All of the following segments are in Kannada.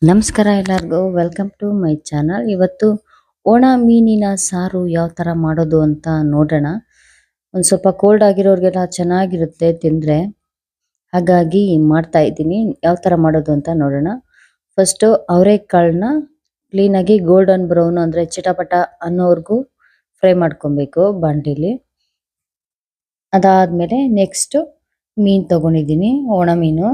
ನಮಸ್ಕಾರ ಎಲ್ಲರಿಗೂ ವೆಲ್ಕಮ್ ಟು ಮೈ ಚಾನಲ್. ಇವತ್ತು ಒಣ ಮೀನಿನ ಸಾರು ಯಾವ ತರ ಮಾಡೋದು ಅಂತ ನೋಡೋಣ. ಒಂದ್ ಸ್ವಲ್ಪ ಕೋಲ್ಡ್ ಆಗಿರೋರ್ಗೆಲ್ಲ ಚೆನ್ನಾಗಿರುತ್ತೆ ತಿಂದ್ರೆ, ಹಾಗಾಗಿ ಮಾಡ್ತಾ ಇದ್ದೀನಿ. ಯಾವ ತರ ಮಾಡೋದು ಅಂತ ನೋಡೋಣ. ಫಸ್ಟ್ ಅವರೆಕಾಳನ್ನ ಕ್ಲೀನ್ ಆಗಿ ಗೋಲ್ಡನ್ ಬ್ರೌನ್ ಅಂದ್ರೆ ಚಿಟಪಟ ಅನ್ನೋವರೆಗೂ ಫ್ರೈ ಮಾಡ್ಕೊಬೇಕು ಬಾಂಡಿಲಿ. ಅದಾದ್ಮೇಲೆ ನೆಕ್ಸ್ಟ್ ಮೀನ್ ತಗೊಂಡಿದ್ದೀನಿ, ಒಣ ಮೀನು.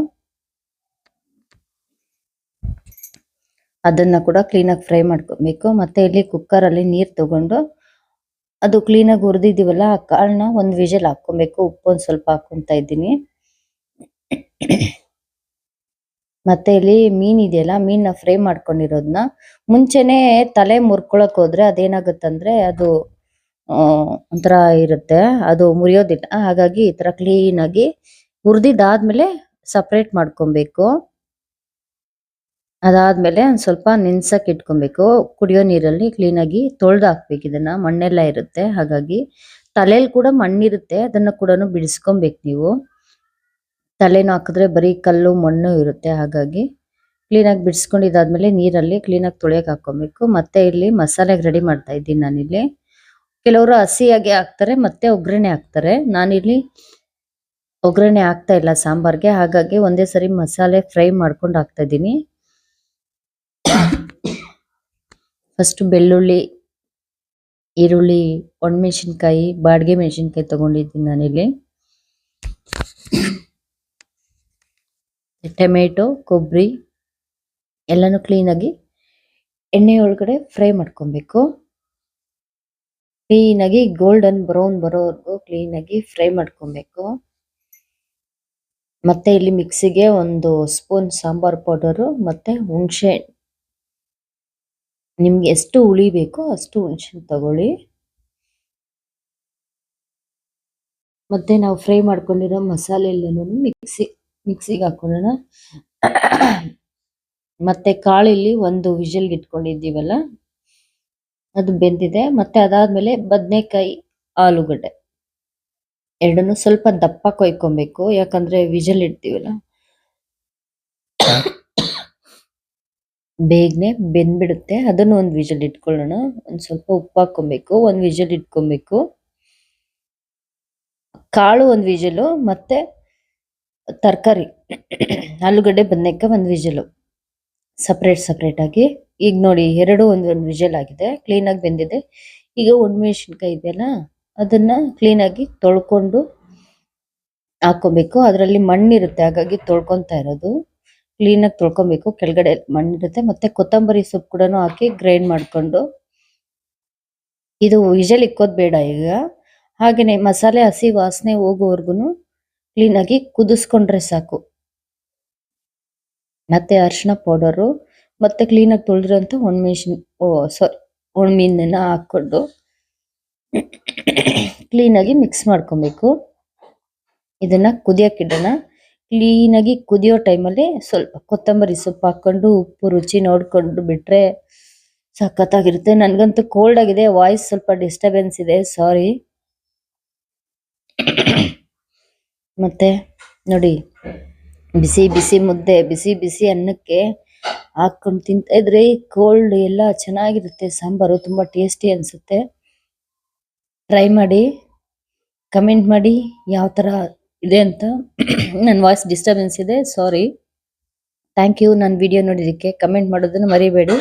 ಅದನ್ನ ಕೂಡ ಕ್ಲೀನಾಗಿ ಫ್ರೈ ಮಾಡ್ಕೊಬೇಕು. ಮತ್ತೆ ಇಲ್ಲಿ ಕುಕ್ಕರ್ ಅಲ್ಲಿ ನೀರ್ ತಗೊಂಡು ಅದು ಕ್ಲೀನಾಗಿ ಹುರಿದಿದ್ದೀವಲ್ಲ ಆ ಕಾಳನ್ನ ಒಂದ್ ವಿಷಲ್ ಹಾಕೊಬೇಕು. ಉಪ್ಪು ಒಂದ್ ಸ್ವಲ್ಪ ಹಾಕೊಂತ ಇದ್ದೀನಿ. ಮತ್ತೆ ಇಲ್ಲಿ ಮೀನ್ ಇದೆಯಲ್ಲ, ಮೀನ್ನ ಫ್ರೈ ಮಾಡ್ಕೊಂಡಿರೋದನ್ನ ಮುಂಚೆನೆ ತಲೆ ಮುರ್ಕೊಳಕ್ ಹೋದ್ರೆ ಅದೇನಾಗುತ್ತಂದ್ರೆ ಅದು ಒಂಥರ ಇರುತ್ತೆ, ಅದು ಮುರಿಯೋದಿಲ್ಲ. ಹಾಗಾಗಿ ಈ ತರ ಕ್ಲೀನ್ ಆಗಿ ಹುರಿದಿದ್ದಾದ್ಮೇಲೆ ಸಪರೇಟ್ ಮಾಡ್ಕೊಬೇಕು. ಅದಾದ್ಮೇಲೆ ಒಂದ್ ಸ್ವಲ್ಪ ನೆನ್ಸಕ್ ಇಟ್ಕೊಬೇಕು. ಕುಡಿಯೋ ನೀರಲ್ಲಿ ಕ್ಲೀನ್ ಆಗಿ ತೊಳ್ದು ಹಾಕ್ಬೇಕು. ಇದನ್ನ ಮಣ್ಣೆಲ್ಲ ಇರುತ್ತೆ, ಹಾಗಾಗಿ ತಲೆಯಲ್ಲಿ ಕೂಡ ಮಣ್ಣಿರುತ್ತೆ, ಅದನ್ನ ಕೂಡ ಬಿಡಿಸ್ಕೊಬೇಕು ನೀವು. ತಲೆನ ಹಾಕಿದ್ರೆ ಬರೀ ಕಲ್ಲು ಮಣ್ಣು ಇರುತ್ತೆ, ಹಾಗಾಗಿ ಕ್ಲೀನ್ ಆಗಿ ಬಿಡಿಸ್ಕೊಂಡಿದ್ದಾದ್ಮೇಲೆ ನೀರಲ್ಲಿ ಕ್ಲೀನ್ ಆಗಿ ತೊಳೆಯಕ್ ಹಾಕೊಬೇಕು. ಮತ್ತೆ ಇಲ್ಲಿ ಮಸಾಲೆಗೆ ರೆಡಿ ಮಾಡ್ತಾ ಇದ್ದೀನಿ ನಾನಿಲ್ಲಿ. ಕೆಲವರು ಹಸಿಯಾಗಿ ಹಾಕ್ತಾರೆ, ಮತ್ತೆ ಒಗ್ಗರಣೆ ಹಾಕ್ತಾರೆ. ನಾನಿಲ್ಲಿ ಒಗ್ಗರಣೆ ಹಾಕ್ತಾ ಇಲ್ಲ ಸಾಂಬಾರ್ಗೆ, ಹಾಗಾಗಿ ಒಂದೇ ಸರಿ ಮಸಾಲೆ ಫ್ರೈ ಮಾಡ್ಕೊಂಡು ಹಾಕ್ತಾ ಇದ್ದೀನಿ. ಫಸ್ಟ್ ಬೆಳ್ಳುಳ್ಳಿ, ಈರುಳ್ಳಿ, ಒಣಮೆಣಸಿನ್ಕಾಯಿ, ಬಾಡಿಗೆ ಮೆಣಸಿನ್ಕಾಯಿ ತಗೊಂಡಿದ್ದೀನಿ ನಾನಿಲ್ಲಿ. ಟೊಮೆಟೊ, ಕೊಬ್ಬರಿ ಎಲ್ಲಾನು ಕ್ಲೀನ್ ಆಗಿ ಎಣ್ಣೆ ಒಳಗಡೆ ಫ್ರೈ ಮಾಡ್ಕೊಬೇಕು. ಕ್ಲೀನ್ ಆಗಿ ಗೋಲ್ಡನ್ ಬ್ರೌನ್ ಬರೋವರೆಗೂ ಕ್ಲೀನ್ ಆಗಿ ಫ್ರೈ ಮಾಡ್ಕೊಬೇಕು. ಮತ್ತೆ ಇಲ್ಲಿ ಮಿಕ್ಸಿಗೆ 1 ಸ್ಪೂನ್ ಸಾಂಬಾರ್ ಪೌಡರು ಮತ್ತೆ ಹುಣಸೆ, ನಿಮ್ಗೆ ಎಷ್ಟು ಹುಳಿ ಬೇಕೋ ಅಷ್ಟು ಹುಣಸೆ ತಗೊಳ್ಳಿ. ಮತ್ತೆ ನಾವು ಫ್ರೈ ಮಾಡ್ಕೊಂಡಿರೋ ಮಸಾಲೆ ಎಲ್ಲನೂ ಮಿಕ್ಸಿಗೆ ಹಾಕೊಳ್ಳೋಣ. ಮತ್ತೆ ಕಾಳಿಲ್ಲಿ 1 ವಿಷಲ್ಗೆ ಇಟ್ಕೊಂಡಿದ್ದೀವಲ್ಲ ಅದು ಬೆಂದಿದೆ. ಮತ್ತೆ ಅದಾದ್ಮೇಲೆ ಬದನೆಕಾಯಿ, ಆಲೂಗಡ್ಡೆ ಎರಡನ್ನು ಸ್ವಲ್ಪ ದಪ್ಪ ಕೊಯ್ಕೊಬೇಕು, ಯಾಕಂದ್ರೆ ವಿಷಲ್ ಇಡ್ತೀವಲ್ಲ ಬೇಗನೆ ಬೆಂದ್ಬಿಡುತ್ತೆ. ಅದನ್ನು 1 ವಿಷಲ್ ಇಟ್ಕೊಳ್ಳೋಣ. ಒಂದ್ ಸ್ವಲ್ಪ ಉಪ್ಪು ಹಾಕೊಬೇಕು, 1 ವಿಷಲ್ ಇಟ್ಕೊಬೇಕು. ಕಾಳು 1 ವಿಷಲು, ಮತ್ತೆ ತರಕಾರಿ ಆಲೂಗಡ್ಡೆ ಬದನೆಕಾಯಿ 1 ವಿಷಲು ಸಪರೇಟ್ ಆಗಿ. ಈಗ ನೋಡಿ ಎರಡು ಒಂದೊಂದು ವಿಷಲ್ ಆಗಿದೆ, ಕ್ಲೀನ್ ಆಗಿ ಬೆಂದಿದೆ. ಈಗ ಒಣಮೆಣಸಿನ್ಕಾಯಿ ಇದೆಯಲ್ಲ ಅದನ್ನ ಕ್ಲೀನ್ ಆಗಿ ತೊಳ್ಕೊಂಡು ಹಾಕೋಬೇಕು. ಅದರಲ್ಲಿ ಮಣ್ಣಿರುತ್ತೆ, ಹಾಗಾಗಿ ತೊಳ್ಕೊಂತಾ ಇರೋದು. ಕ್ಲೀನ್ ಆಗಿ ತೊಳ್ಕೊಬೇಕು, ಕೆಳಗಡೆ ಮಣ್ಣಿರುತ್ತೆ. ಮತ್ತೆ ಕೊತ್ತಂಬರಿ ಸೊಪ್ಪು ಕೂಡ ಹಾಕಿ ಗ್ರೈಂಡ್ ಮಾಡ್ಕೊಂಡು, ಇದು ವಿಷಲ್ ಇಕ್ಕೋದ್ ಬೇಡ ಈಗ. ಹಾಗೇನೆ ಮಸಾಲೆ ಹಸಿ ವಾಸನೆ ಹೋಗೋವರ್ಗು ಕ್ಲೀನ್ ಆಗಿ ಕುದಿಸ್ಕೊಂಡ್ರೆ ಸಾಕು. ಮತ್ತೆ ಅರಿಶಿನ ಪೌಡರು, ಮತ್ತೆ ಕ್ಲೀನ್ ಆಗಿ ತೊಳೆದಿರೋಂಥ ಒಣಮೀನನ್ನ ಹಾಕೊಂಡು ಕ್ಲೀನ್ ಆಗಿ ಮಿಕ್ಸ್ ಮಾಡ್ಕೊಬೇಕು. ಇದನ್ನ ಕುದಿಯಕ್ಕೆ ಇಡೋಣ. ಕ್ಲೀನ್ ಆಗಿ ಕುದಿಯೋ ಟೈಮಲ್ಲಿ ಸ್ವಲ್ಪ ಕೊತ್ತಂಬರಿ ಸೊಪ್ಪು ಹಾಕೊಂಡು ಉಪ್ಪು ರುಚಿ ನೋಡ್ಕೊಂಡು ಬಿಟ್ರೆ ಸಖತ್ತಾಗಿರುತ್ತೆ. ನನ್ಗಂತೂ ಕೋಲ್ಡ್ ಆಗಿದೆ, ವಾಯ್ಸ್ ಸ್ವಲ್ಪ ಡಿಸ್ಟರ್ಬೆನ್ಸ್ ಇದೆ, ಸಾರಿ. ಮತ್ತೆ ನೋಡಿ, ಬಿಸಿ ಬಿಸಿ ಮುದ್ದೆ, ಬಿಸಿ ಬಿಸಿ ಅನ್ನಕ್ಕೆ ಹಾಕೊಂಡು ತಿಂತಾ ಇದ್ರೆ ಕೋಲ್ಡ್ ಎಲ್ಲ ಚೆನ್ನಾಗಿರುತ್ತೆ. ಸಾಂಬಾರು ತುಂಬಾ ಟೇಸ್ಟಿ ಅನ್ಸುತ್ತೆ. ಟ್ರೈ ಮಾಡಿ, ಕಮೆಂಟ್ ಮಾಡಿ ಯಾವ ತರ ಇದೆ ಅಂತ. ನನ್ನ ವಾಯ್ಸ್ ಡಿಸ್ಟರ್ಬೆನ್ಸ್ ಇದೆ, ಸಾರಿ. ಥ್ಯಾಂಕ್ ಯು ನನ್ನ ವಿಡಿಯೋ ನೋಡಿದ್ದಕ್ಕೆ. ಕಮೆಂಟ್ ಮಾಡೋದನ್ನ ಮರಿಬೇಡಿ.